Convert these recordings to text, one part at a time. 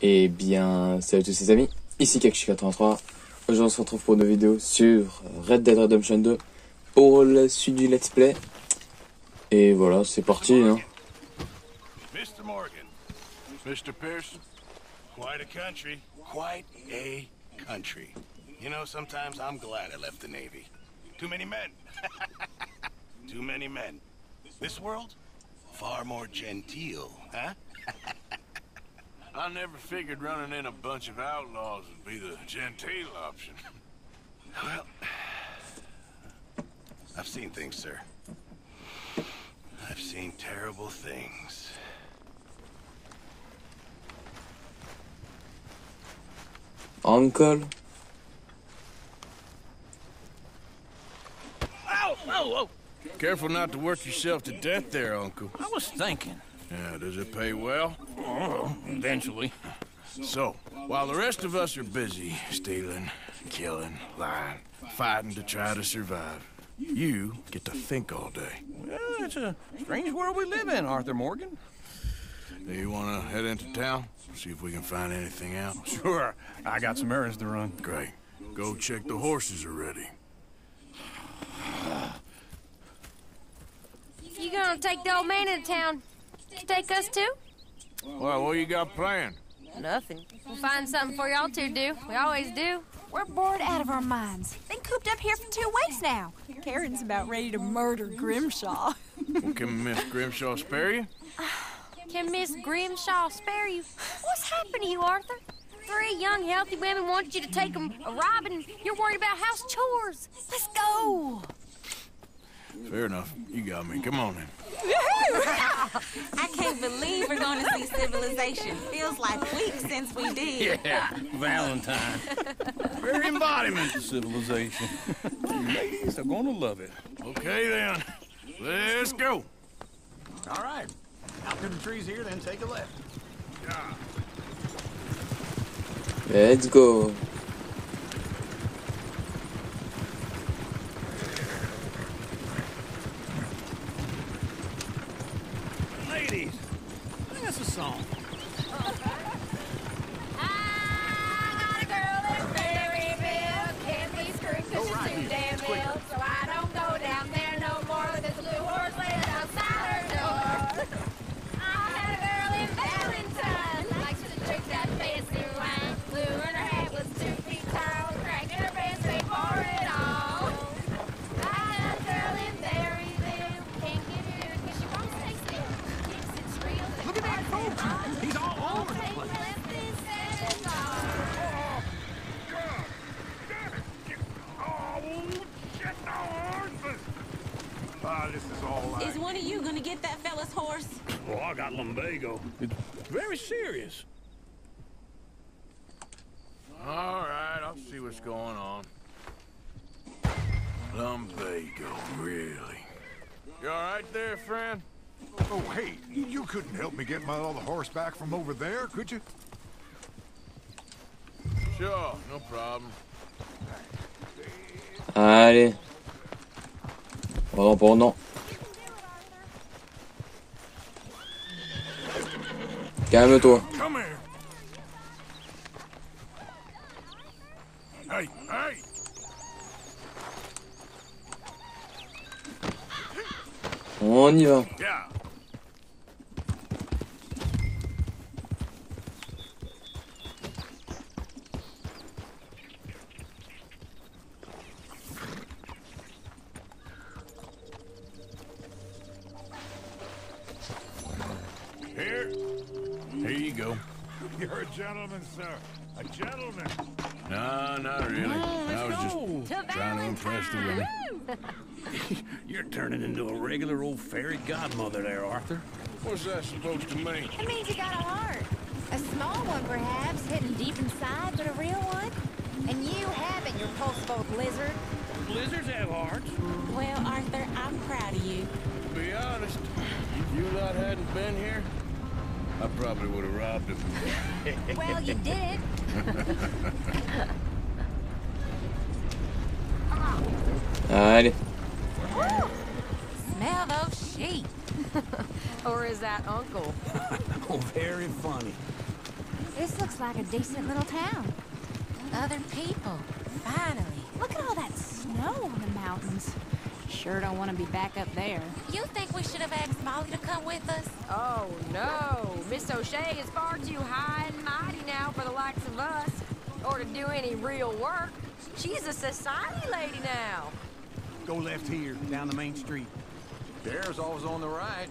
Eh bien, salut à tous les amis, ici Kakshi83. Aujourd'hui on se retrouve pour une vidéo sur Red Dead Redemption 2 pour la suite du let's play. Et voilà, c'est parti hein. Mr. Morgan, Mr. Pearson, quite a country, quite a country. You know, sometimes I'm glad I left the Navy. Too many men. Too many men. This world, far more genteel, huh? I never figured running in a bunch of outlaws would be the genteel option. Well, I've seen things, sir. I've seen terrible things. Uncle. Ow! Whoa, whoa! Careful not to work yourself to death there, Uncle. I was thinking. Yeah, does it pay well? Oh, eventually. So, while the rest of us are busy stealing, killing, lying, fighting to try to survive, you get to think all day. Well, it's a strange world we live in, Arthur Morgan. Do you want to head into town? See if we can find anything out? Sure. I got some errands to run. Great. Go check the horses are ready. You gonna take the old man into town? Take us too? Well, what you got planned? Nothing. We'll find something for y'all to do. We always do. We're bored out of our minds. Been cooped up here for 2 weeks now. Karen's about ready to murder Grimshaw. Well, can Miss Grimshaw spare you? Can Miss Grimshaw spare you? What's happened to you, Arthur? 3 young, healthy women want you to take them a robbing. You're worried about house chores. Let's go. Fair enough. You got me. Come on then. I can't believe we're going to see civilization. Feels like weeks since we did. Yeah, Valentine. Very embodiment of civilization. Ladies are gonna love it. Okay then. Let's go. All right. Out to the trees here, then take a left. Let's go. Ladies, sing us a song. I got a girl in Berryville. Can't be screwed 'cause she's too damn ill. So I don't go down there no more. There's a blue horse laying outside her door. I had a girl in Valentine. Likes to drink that fancy wine. Blue and her hat was 2 feet tall. Cracking her pants, paid for it all. I had a girl in Berryville. Can't get her 'cause she won't stay still. Kicks and squeals and Look at that coach. He's all over the place. This is all Is one of you going to get that fella's horse? Oh, I got lumbago. It's very serious. All right, I'll see what's going on. Lumbago, really? You all right there, friend? Oh, hey, you couldn't help me get my other horse back from over there, could you? Sure, no problem. Allez. Pendant. Calme-toi. Come here. Hey, hey! On y va. Yeah. Here you go. You're a gentleman, sir. A gentleman. No, not really. I was just trying to impress the women. You're turning into a regular old fairy godmother there, Arthur. What's that supposed to mean? It means you got a heart. A small one, perhaps, hidden deep inside, but a real one. And you haven't, you pulse-boat lizard. Blizzards have hearts. Well, Arthur, I'm proud of you. To be honest, if you lot hadn't been here, I probably would have robbed him. Well, you did. Allez. Smell those sheep. Or is that Uncle? Oh, very funny. This looks like a decent little town. Other people, finally. Look at all that snow on the mountains. Sure don't want to be back up there. You think we should have asked Molly to come with us? Oh, no. Miss O'Shea is far too high and mighty now for the likes of us. Or to do any real work. She's a society lady now. Go left here, down the main street. There's always on the right.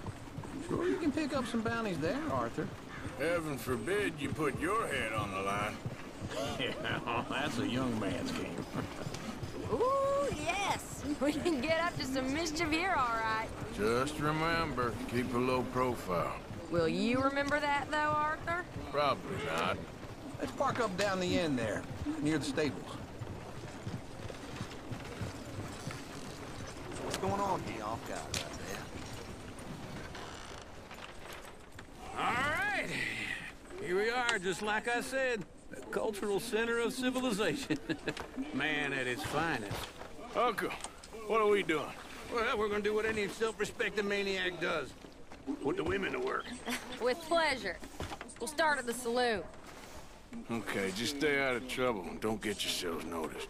Sure, you can pick up some bounties there, Arthur. Heaven forbid you put your head on the line. Yeah, that's a young man's game. Ooh, yes. We can get up to some mischief here, all right. Just remember, keep a low profile. Will you remember that, though, Arthur? Probably not. Let's park up down the end there, near the stables. What's going on here, off guy right there? All right. Here we are, just like I said. The cultural center of civilization. Man at its finest. Uncle, what are we doing? Well, we're gonna do what any self-respecting maniac does. Put the women to work. With pleasure. We'll start at the saloon. Okay, just stay out of trouble and don't get yourselves noticed.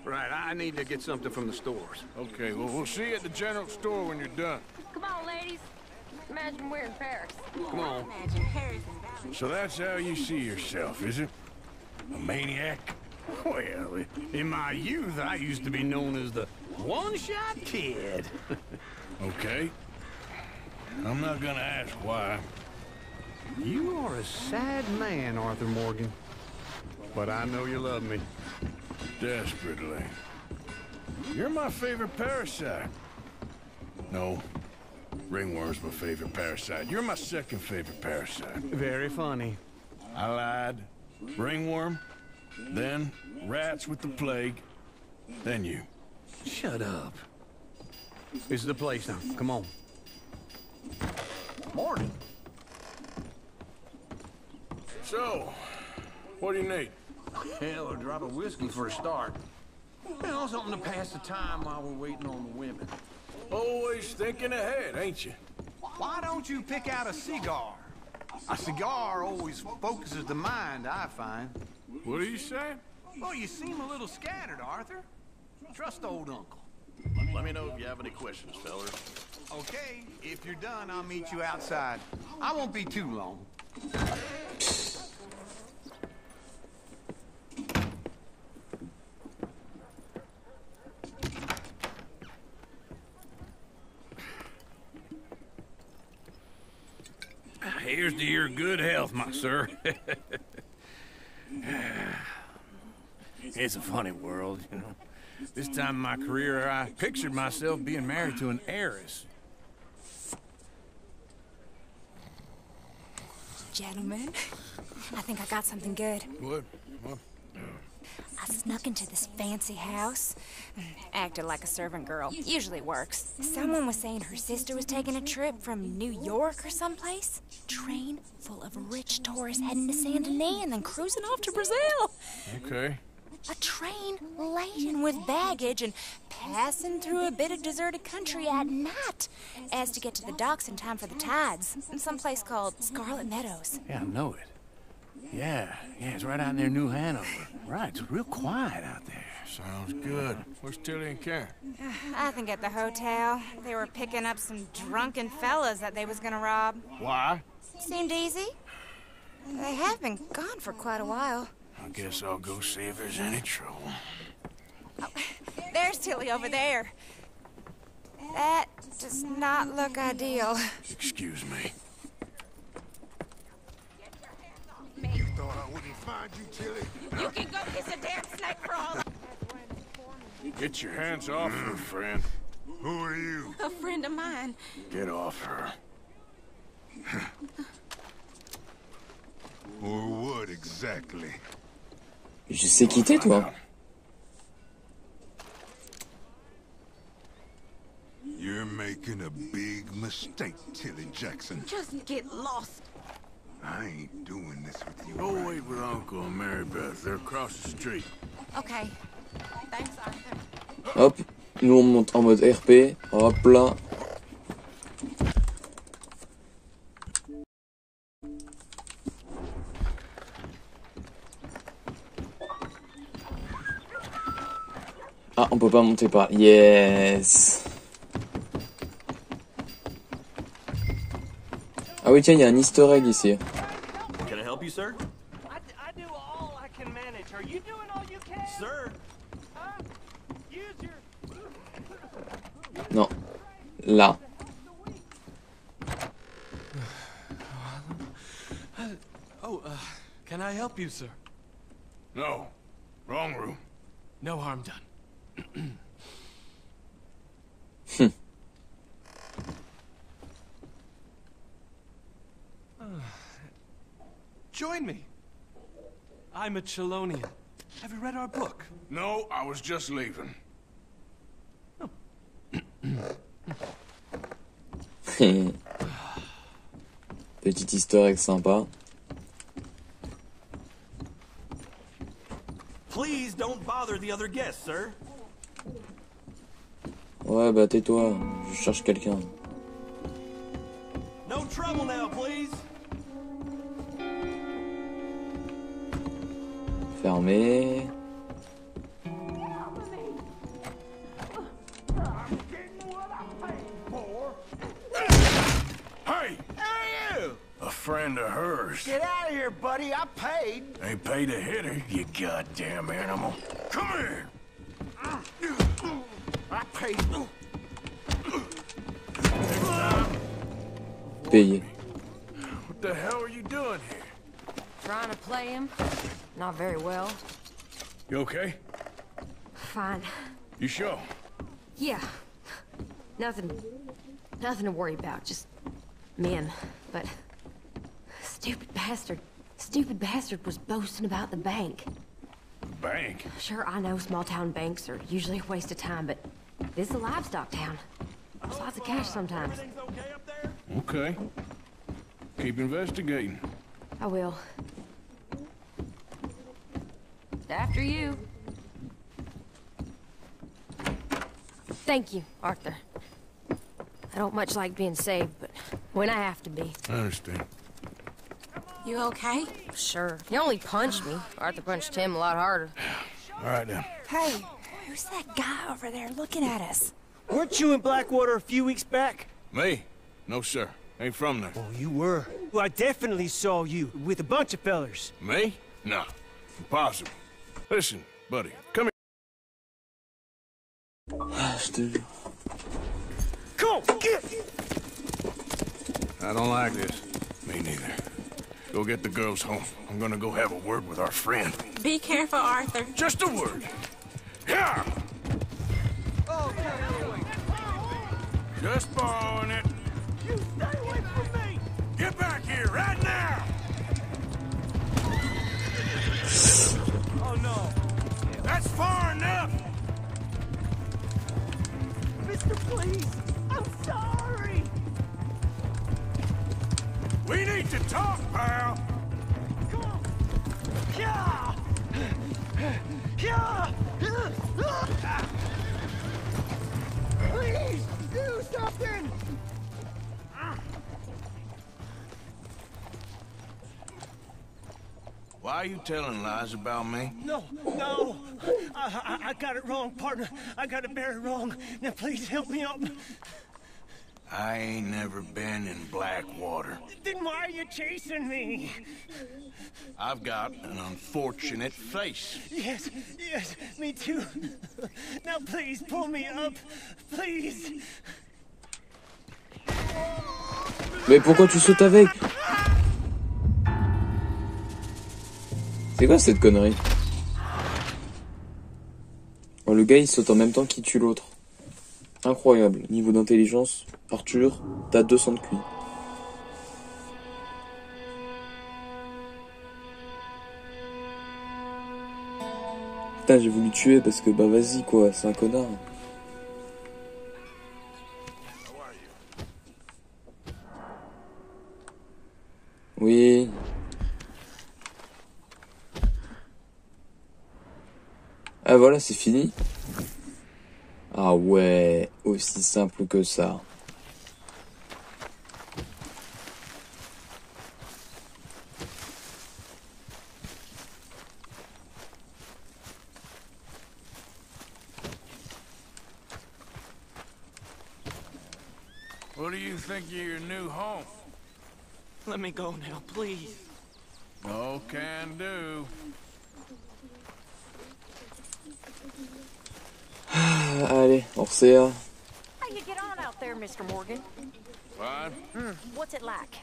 Right, I need to get something from the stores. Okay, well, we'll see you at the general store when you're done. Come on, ladies. Imagine we're in Paris. Come on. Imagine Paris and Valley. So that's how you see yourself, is it? A maniac? Well, in my youth, I used to be known as the one-shot kid. Okay. I'm not gonna ask why. You are a sad man, Arthur Morgan. But I know you love me. Desperately. You're my favorite parasite. No. Ringworm's my favorite parasite. You're my second favorite parasite. Very funny. I lied. Ringworm, then rats with the plague, then you. Shut up. This is the place now. Come on. Morning. So, what do you need? Hell, a drop of whiskey for a start. You know, something to pass the time while we're waiting on the women. Always thinking ahead, ain't you? Why don't you pick out a cigar? A cigar always focuses the mind, I find. What are you saying? Well, you seem a little scattered, Arthur. Trust old uncle. Let me know if you have any questions, fellas. Okay, if you're done, I'll meet you outside. I won't be too long. Here's to your good health, my sir. It's a funny world, you know. This time in my career, I pictured myself being married to an heiress. Gentlemen, I think I got something good. What? I snuck into this fancy house. Acted like a servant girl. Usually works. Someone was saying her sister was taking a trip from New York or someplace. Train full of rich tourists heading to Saint Denis and then cruising off to Brazil. Okay. A train laden with baggage and passing through a bit of deserted country at night as to get to the docks in time for the tides in some place called Scarlet Meadows. Yeah, I know it. Yeah, it's right out near New Hanover. Right, it's real quiet out there. Sounds good. Where's Tilly and Karen? I think at the hotel. They were picking up some drunken fellas that they was gonna rob. Why? Seemed easy. They have been gone for quite a while. I guess I'll go see if there's any trouble. Oh, there's Tilly over there. That does not look ideal. Excuse me. You thought I wouldn't find you, Tilly? You can go kiss a damn snake for all Get your hands off her, friend. Who are you? a friend of mine. Get off her. Or what exactly? Je sais quitter, toi. You're making a big mistake, Tilly Jackson. Just get lost. I ain't doing this with you. Go right wait with Uncle and Mary Beth. They're across the street. Okay. Thanks, Arthur. Hop, nous on monte en mode RP. Hop là. Ah, on peut pas monter par... Yes. Ah oui, tiens, il y a un easter egg ici. Can I help you, sir? I do all I can manage. Are you doing all you can? Sir? Use your... Non. Là. Can I help you, sir? No. Wrong room. No harm done. Join me. I'm a Chelonian. Have you read our book? No, I was just leaving. Petit easter egg sympa. Please don't bother the other guests, sir. Ouais, bah tais-toi, je cherche quelqu'un. No trouble now, please. Fermé. Hey! A friend of hers. Get out of here, buddy. I paid. Ain't paid to hit her, you goddamn animal. Come here! I paid. Payé. What the hell are you doing here? Trying to play him? Not very well. You okay? Fine. You sure? Yeah. Nothing to worry about. Just men. But stupid bastard was boasting about the bank. Bank? Sure, I know small town banks are usually a waste of time, but this is a livestock town. There's lots of cash sometimes. Okay. Keep investigating. I will. After you. Thank you, Arthur. I don't much like being saved, but when I have to be. I understand. You okay? Sure. He only punched me. Arthur punched him a lot harder. All right, then. Hey, who's that guy over there looking at us? Weren't you in Blackwater a few weeks back? Me? No, sir. Ain't from there. Oh, you were. Well, I definitely saw you with a bunch of fellers. Me? No. Impossible. Listen, buddy. Come here. Ah, je te jure. Come on, get! I don't like this. Me neither. Go get the girls home. I'm gonna go have a word with our friend. Be careful, Arthur. Just a word. Yeah! Just borrowing it. You stay away from me! Get back here right now! Oh, no. That's far enough! Mister, please! I'm sorry! We need to talk, pal! Come on! Yeah! Yeah! Please! Do something! Why are you telling lies about me? No! I got it wrong, partner. I got it very wrong. Now, please help me up. I ain't never been in Blackwater. Then why are you chasing me? I've got an unfortunate face. Yes, me too. Now, please, pull me up. Please. Mais pourquoi tu sautes avec? C'est quoi cette connerie? Oh, le gars il saute en même temps qu'il tue l'autre. Incroyable. Niveau d'intelligence, Arthur, t'as 200 de QI. Putain, j'ai voulu tuer parce que bah vas-y quoi, c'est un connard. Oui. Ah voilà, c'est fini. Ah ouais, aussi simple que ça. What do you think of your new home? Let me go now, please. No can do. Allez, on resserre. How you get on out there, Mr. Morgan? Fine. What's it like?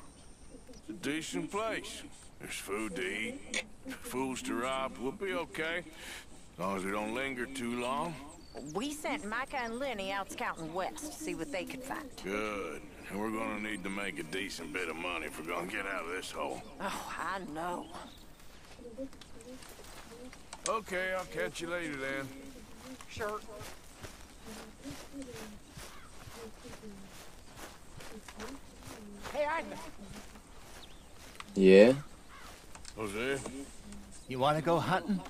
It's a decent place. There's food to eat, fools to rob. We'll be okay. As long as we don't linger too long. We sent Micah and Lenny out scouting west to see what they could find. Good. And we're gonna need to make a decent bit of money if we're gonna get out of this hole. Oh, I know. Okay, I'll catch you later then. Sure. Hey, Arthur. Yeah. Jose, You want to go hunting?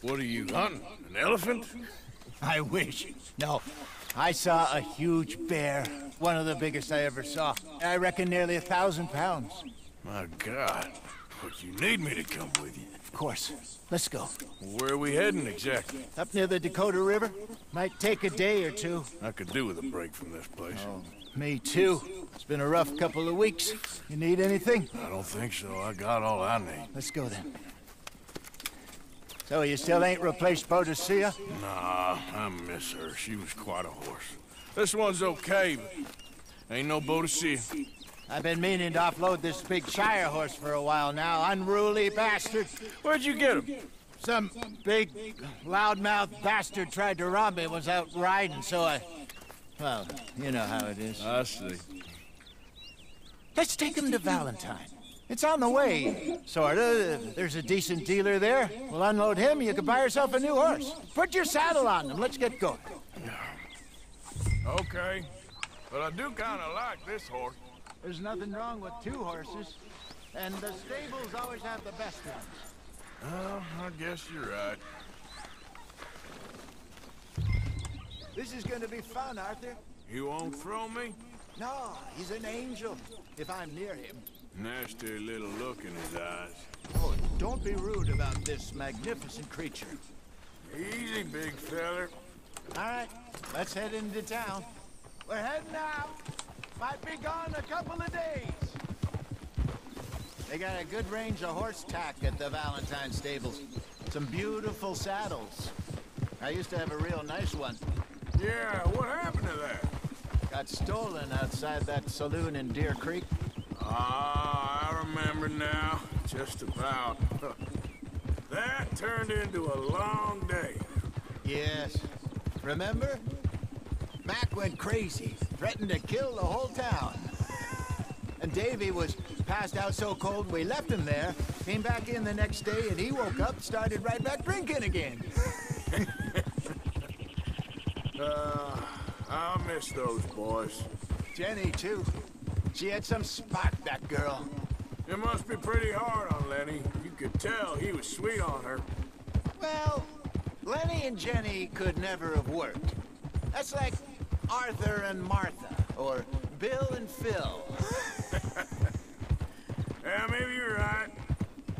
what are you hunting? An elephant? I wish. No. I saw a huge bear. One of the biggest I ever saw. I reckon nearly 1,000 pounds. My God. But you need me to come with you. Of course. Let's go. Where are we heading exactly? Up near the Dakota River. Might take a day or two. I could do with a break from this place. Oh, me too. It's been a rough couple of weeks. You need anything? I don't think so. I got all I need. Let's go then. So you still ain't replaced Boadicea? Nah, I miss her. She was quite a horse. This one's okay, but ain't no Boadicea. I've been meaning to offload this big Shire horse for a while now. Unruly bastard. Where'd you get him? Some big, loudmouth bastard tried to rob me. Was out riding, so I... Well, you know how it is. I see. Let's take him to Valentine. It's on the way, sorta. There's a decent dealer there. We'll unload him, you can buy yourself a new horse. Put your saddle on him, let's get going. Okay, but I do kind of like this horse. There's nothing wrong with two horses, and the stables always have the best ones. Oh, I guess you're right. This is gonna be fun, Arthur. You won't throw me? No, he's an angel, if I'm near him. Nasty little look in his eyes. Oh, don't be rude about this magnificent creature. Easy, big feller. All right, let's head into town. We're heading out. Might be gone a couple of days. They got a good range of horse tack at the Valentine stables. Some beautiful saddles. I used to have a real nice one. Yeah, what happened to that? Got stolen outside that saloon in Deer Creek. Ah, I remember now. Just about. That turned into a long day. Yes. Remember? Mac went crazy, threatened to kill the whole town. And Davy was passed out so cold we left him there, came back in the next day, and he woke up, started right back drinking again. I'll miss those boys. Jenny, too. She had some spark, that girl. It must be pretty hard on Lenny. You could tell he was sweet on her. Well, Lenny and Jenny could never have worked. That's like Arthur and Martha, or Bill and Phil. Yeah, maybe you're right.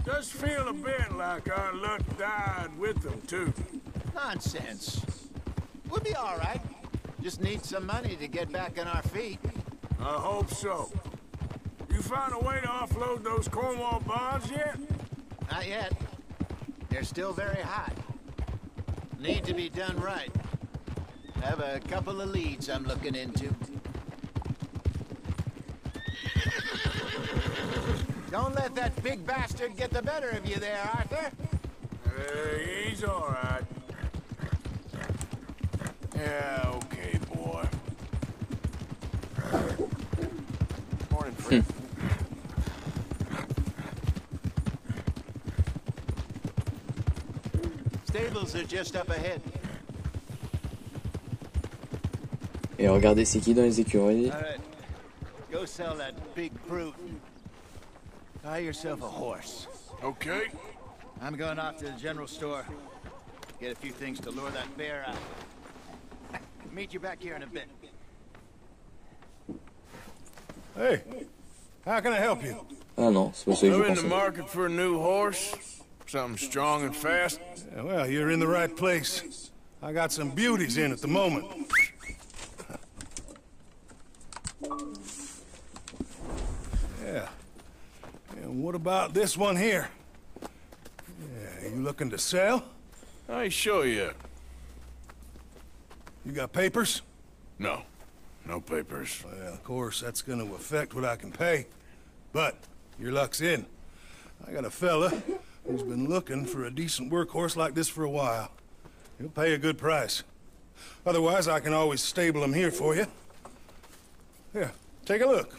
Does feel a bit like our luck died with them, too. Nonsense. We'll be all right. Just need some money to get back on our feet. I hope so. You found a way to offload those Cornwall bonds yet? Not yet. They're still very hot. Need to be done right. Have a couple of leads I'm looking into. Don't let that big bastard get the better of you there, Arthur. He's all right. Yeah, okay, boy. Morning, friend. Stables are just up ahead. Et regardez, c'est qui dans les écureuils? All right. Go sell that big brute. Buy yourself a horse. Okay. I'm going off to the general store. Get a few things to lure that bear out. Meet you back here in a bit. Hey, how can I help you? Ah non, c'est pas ça que je I'm in the pensais. market for a new horse. Something strong and fast. Yeah, well, you're in the right place. I got some beauties in at the moment. Yeah. And what about this one here? Yeah, you looking to sell? I show you. You got papers? No. No papers. Well, of course, that's gonna affect what I can pay. But your luck's in. I got a fella who's been looking for a decent workhorse like this for a while. He'll pay a good price. Otherwise, I can always stable him here for you. Here, take a look.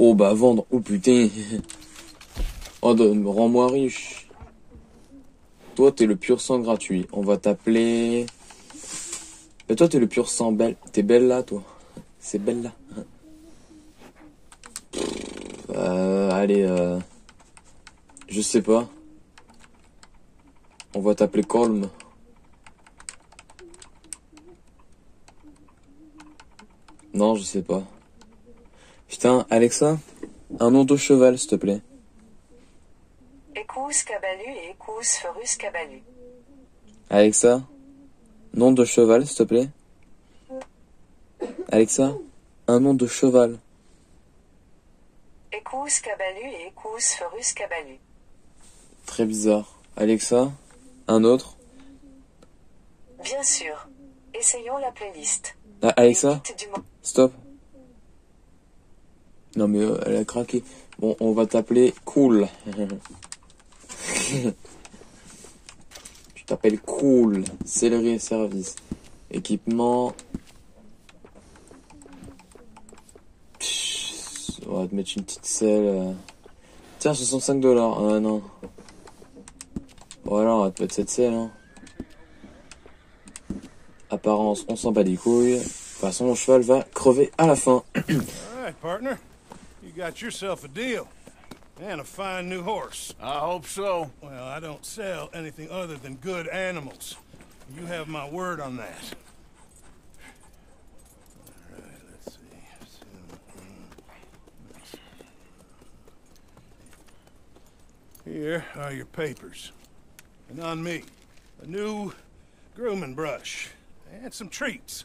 Oh bah vendre, oh putain. Oh rends-moi riche. Toi t'es le pur sang gratuit. On va t'appeler... Mais toi t'es le pur sang belle. T'es belle là toi. C'est belle là. Allez, je sais pas. On va t'appeler Colm. Non, je sais pas. Putain, Alexa, un nom de cheval, s'il te plaît. Écouse Cabalu et écouse Ferus Cabalu. Alexa, nom de cheval, s'il te plaît. Alexa, un nom de cheval. Écouse Cabalu et écouse Ferus Cabalu. Très bizarre. Alexa, un autre. Bien sûr. Essayons la playlist. Ah, Alexa, stop. Non mais elle a craqué. Bon, on va t'appeler Cool. Tu t'appelles Cool. Céleri et service. Équipement. On va te mettre une petite selle. Tiens, $65. Ah non. Voilà, on va te mettre cette selle. Hein. Apparence, on s'en bat les couilles. De toute façon, mon cheval va crever à la fin. Alright, partner. You got yourself a deal. And a fine new horse. I hope so. Well, I don't sell anything other than good animals. You have my word on that. Alright, let's see. Here are your papers. And on me, a new grooming brush. And some treats.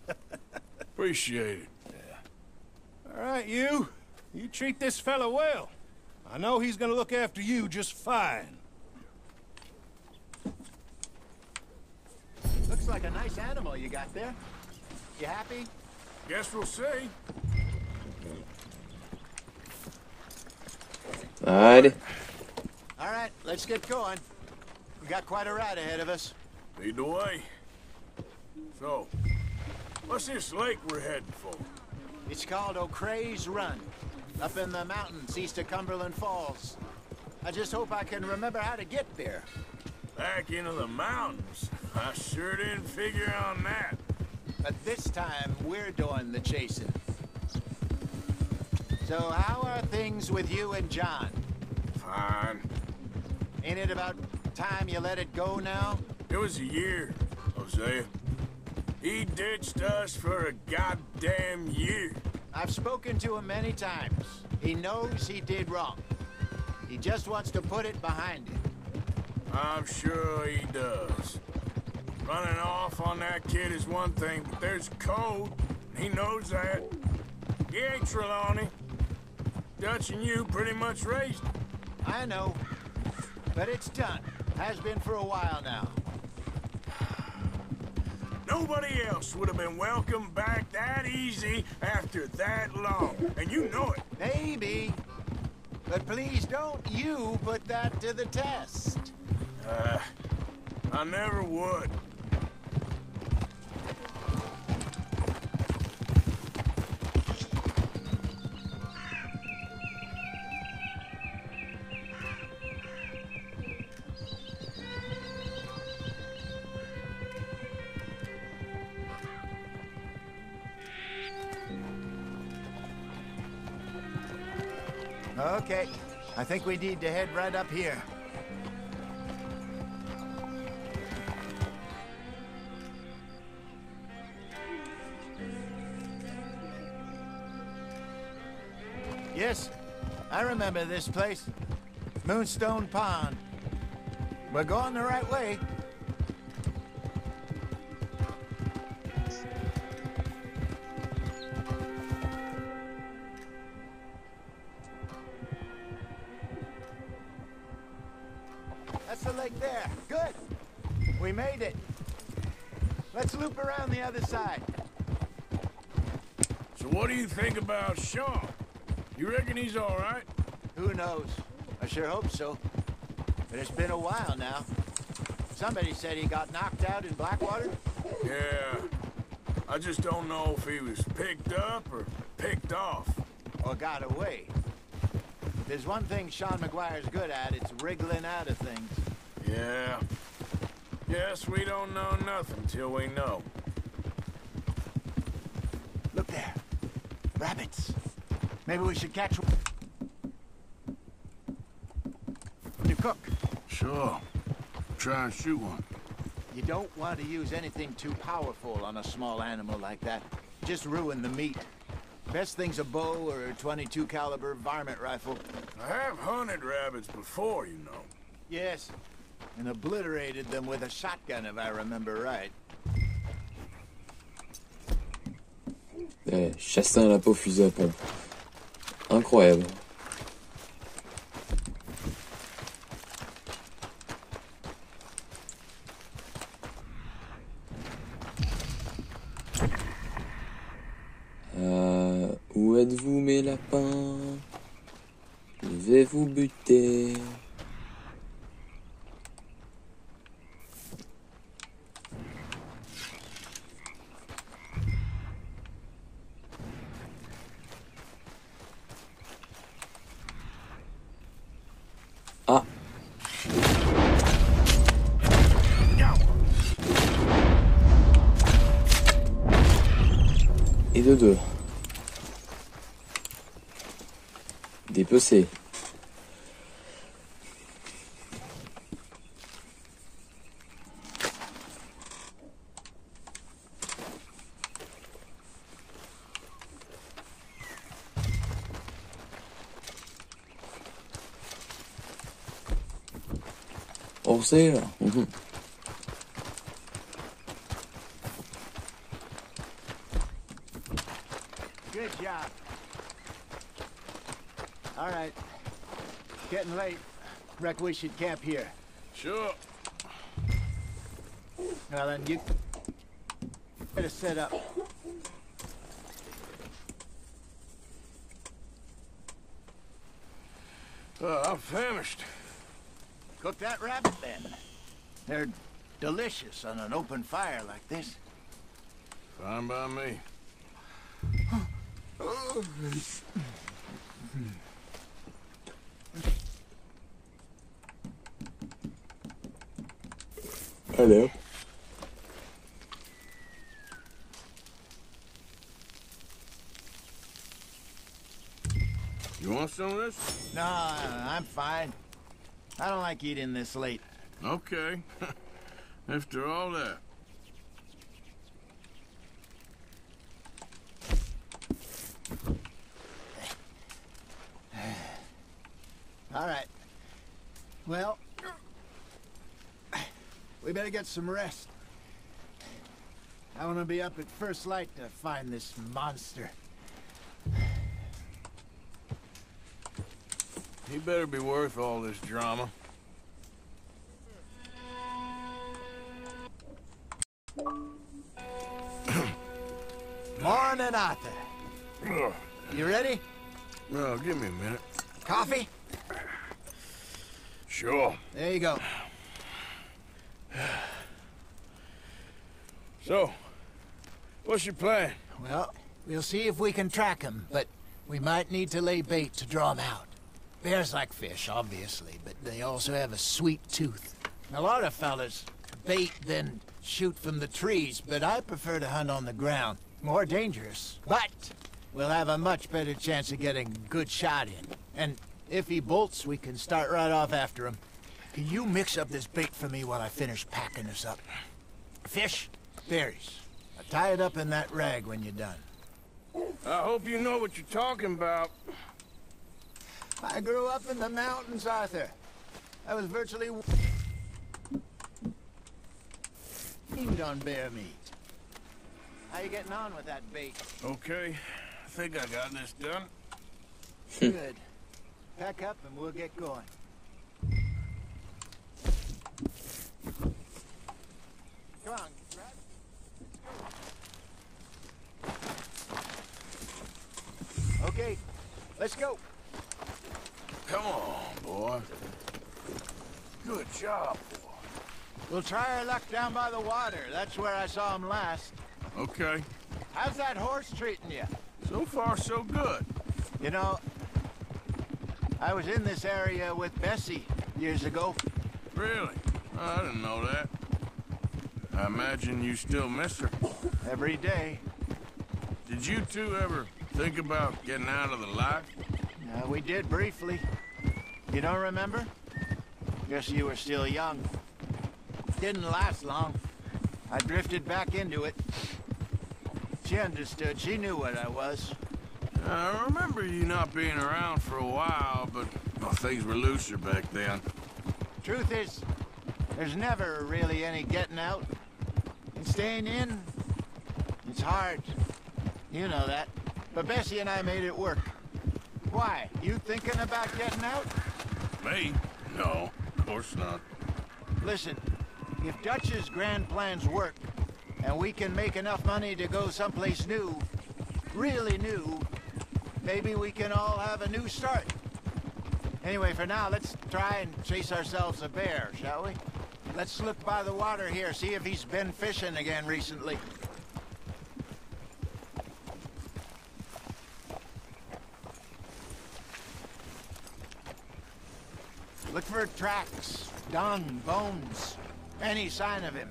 Appreciate it. Yeah. All right, you treat this fella well. I know he's gonna look after you just fine. Looks like a nice animal you got there. You happy? Guess we'll see. Allez. All right, let's get going. We got quite a ride ahead of us. Lead the way. So, what's this lake we're heading for? It's called O'Creagh's Run, up in the mountains east of Cumberland Falls. I just hope I can remember how to get there. Back into the mountains? I sure didn't figure on that. But this time, we're doing the chasing. So how are things with you and John? Fine. Ain't it about time you let it go now? It was a year, Hosea. He ditched us for a goddamn year. I've spoken to him many times. He knows he did wrong. He just wants to put it behind him. I'm sure he does. Running off on that kid is one thing, but there's code. He knows that. He ain't Trelawney. Dutch and you pretty much raised him. I know. But it's done. Has been for a while now. Nobody else would have been welcomed back that easy after that long. And you know it. Maybe. But please don't you put that to the test. I never would. Okay. I think we need to head right up here. Yes, I remember this place. Moonstone Pond. We're going the right way. there. Good. We made it. Let's loop around the other side. So what do you think about Sean? You reckon he's all right? Who knows? I sure hope so. But it's been a while now. Somebody said he got knocked out in Blackwater? Yeah. I just don't know if he was picked up or picked off. Or got away. If there's one thing Sean McGuire's good at, it's wriggling out of things. Yeah. Guess we don't know nothing till we know. Look there. Rabbits. Maybe we should catch one. You cook. Sure. Try and shoot one. You don't want to use anything too powerful on a small animal like that. Just ruin the meat. Best thing's a bow or a .22 caliber varmint rifle. I have hunted rabbits before, you know. Yes, and obliterated them with a shotgun, if I remember right. Chasser un lapin au fusil à pompe. Incroyable. Où êtes-vous mes lapins? Je vais vous buter. Ah. Et de deux. Dépecé. Orsay, là. Good job. All right. Getting late. Reckon we should camp here. Sure. Now then, you better set up. I'm famished. Cook that rabbit then. They're delicious on an open fire like this. Fine by me. Hello. You want some of this? No, I'm fine. I don't like eating this late. Okay. After all that. All right. Well, we better get some rest. I want to be up at first light to find this monster. He better be worth all this drama. Morning, Arthur. You ready? Well, give me a minute. Coffee? Sure. There you go. So, what's your plan? Well, we'll see if we can track him, but we might need to lay bait to draw him out. Bears like fish, obviously, but they also have a sweet tooth. A lot of fellas bait, then shoot from the trees, but I prefer to hunt on the ground. More dangerous, but we'll have a much better chance of getting a good shot in. And if he bolts, we can start right off after him. Can you mix up this bait for me while I finish packing this up? Fish, berries. I'll tie it up in that rag when you're done. I hope you know what you're talking about. I grew up in the mountains, Arthur. I was virtually weaned on bear meat. How you getting on with that bait? Okay, I think I got this done. Good. Pack up and we'll get going. Come on, okay, let's go. Come on, boy. Good job, boy. We'll try our luck down by the water. That's where I saw him last. Okay. How's that horse treating you? So far, so good. You know, I was in this area with Bessie years ago. Really? I didn't know that. I imagine you still miss her. Every day. Did you two ever think about getting out of the life? We did briefly. You don't remember? Guess you were still young. Didn't last long. I drifted back into it. She understood. She knew what I was. I remember you not being around for a while, but well, things were looser back then. Truth is, there's never really any getting out. And staying in, it's hard. You know that. But Bessie and I made it work. Why? You thinking about getting out? Me? No, of course not. Listen, if Dutch's grand plans work, and we can make enough money to go someplace new, really new, maybe we can all have a new start. Anyway, for now, let's try and chase ourselves a bear, shall we? Let's look by the water here, see if he's been fishing again recently. Look for tracks, dung, bones, any sign of him.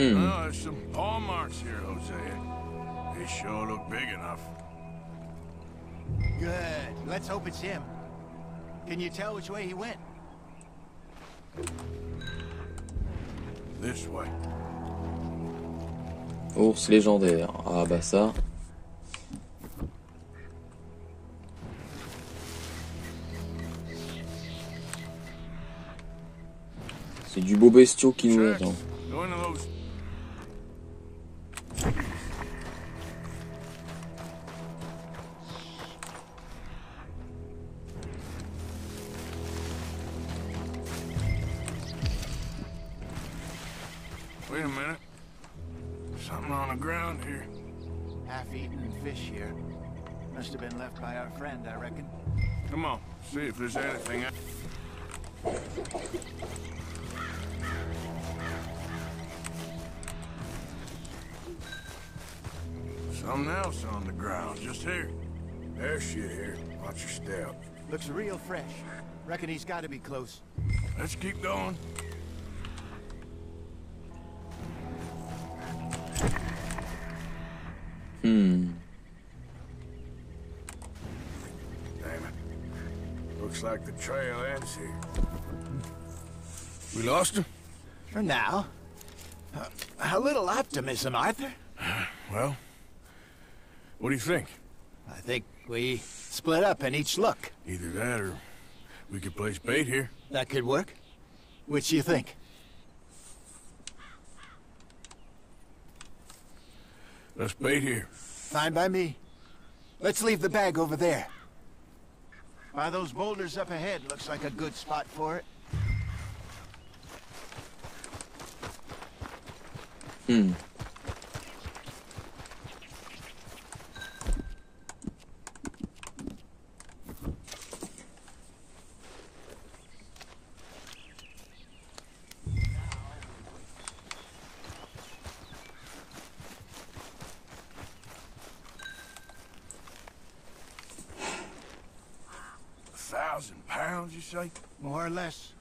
Oh, there's some paw marks here, Jose. They sure look big enough. Good. Let's hope it's him. Can you tell which way he went? This way. Ours légendaire. Ah bah ça. C'est du beau bestiau qui nous attend. Wait a minute. Something on the ground here. Half-eaten fish here. Must have been left by our friend, I reckon. Come on, see if there's anything. Something else on the ground, just here. There's shit here. Watch your step. Looks real fresh. Reckon he's got to be close. Let's keep going. Damn it. Looks like the trail ends here. We lost him? For now. A little optimism, Arthur. Well, what do you think? I think we split up and each look. Either that or we could place bait here. That could work. Which do you think? Let's bait here. Fine by me. Let's leave the bag over there. By those boulders up ahead, looks like a good spot for it. £1,000, you say? More or less.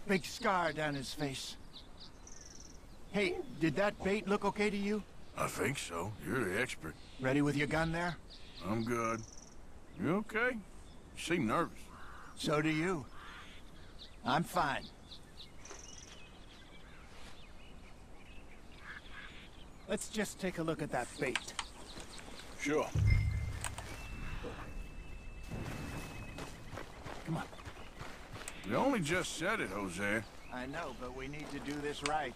Big scar down his face. Hey, did that bait look okay to you? I think so. You're the expert. Ready with your gun there? I'm good. You okay? You seem nervous. So do you. I'm fine. Let's just take a look at that bait. Sure. Come on. You only just said it, Jose. I know, but we need to do this right.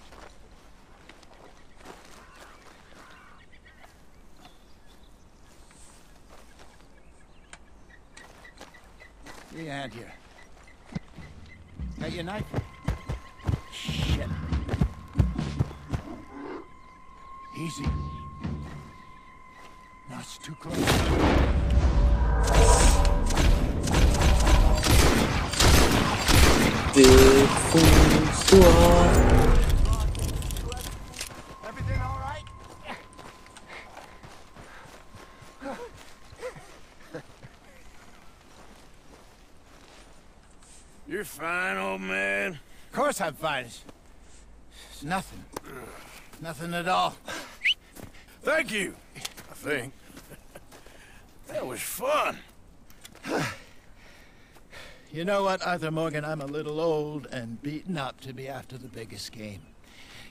Give me a hand here. Got your knife? Shit. Easy. No, it's too close. Défonce-toi. Everything all right? You're fine, old man. Of course I'm fine. It's nothing. Nothing at all. Thank you, I think. That was fun. You know what, Arthur Morgan? I'm a little old and beaten up to be after the biggest game.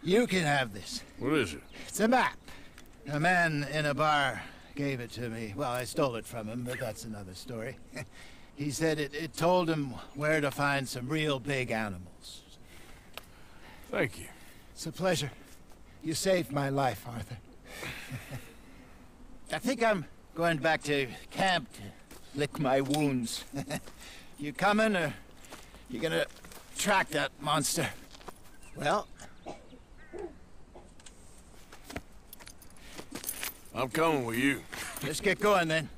You can have this. What is it? It's a map. A man in a bar gave it to me. Well, I stole it from him, but that's another story. He said it told him where to find some real big animals. Thank you. It's a pleasure. You saved my life, Arthur. I think I'm going back to camp to lick my wounds. You coming, or you gonna track that monster? Well, I'm coming with you. let's get going then.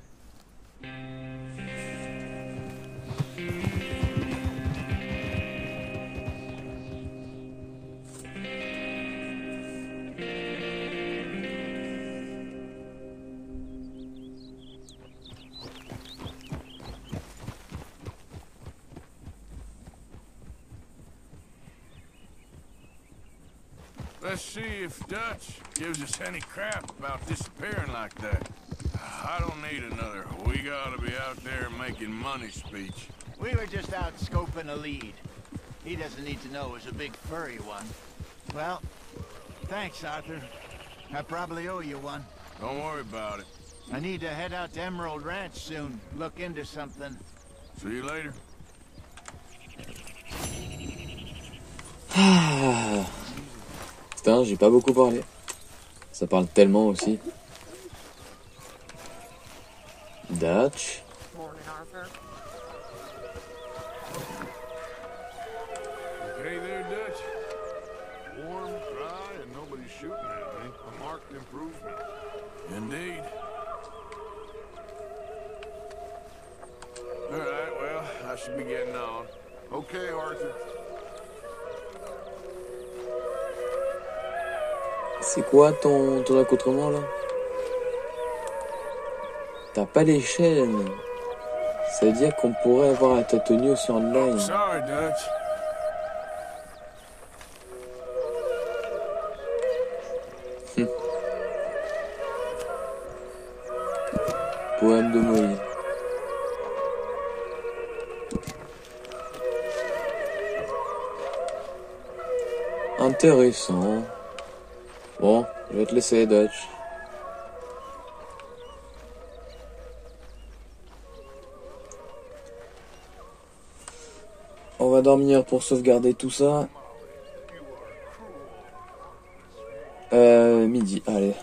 Let's see if Dutch gives us any crap about disappearing like that. I don't need another "we gotta be out there making money" speech. We were just out scoping a lead. He doesn't need to know it was a big furry one. Well, thanks, Arthur. I probably owe you one. Don't worry about it. I need to head out to Emerald Ranch soon. Look into something. See you later. Putain, j'ai pas beaucoup parlé. Ça parle tellement aussi. Dutch. Morning, Arthur. Okay there, Dutch? Warm, dry, and nobody's shooting at me. A marked improvement. Indeed. All right, well, I should be getting on. Okay, Arthur. C'est quoi ton accoutrement là? T'as pas les chaînes. Ça veut dire qu'on pourrait avoir ta tenue aussi online. Sorry, Dutch. Poème de Moïse. Intéressant. Bon, je vais te laisser, Dutch. On va dormir pour sauvegarder tout ça. Midi, allez.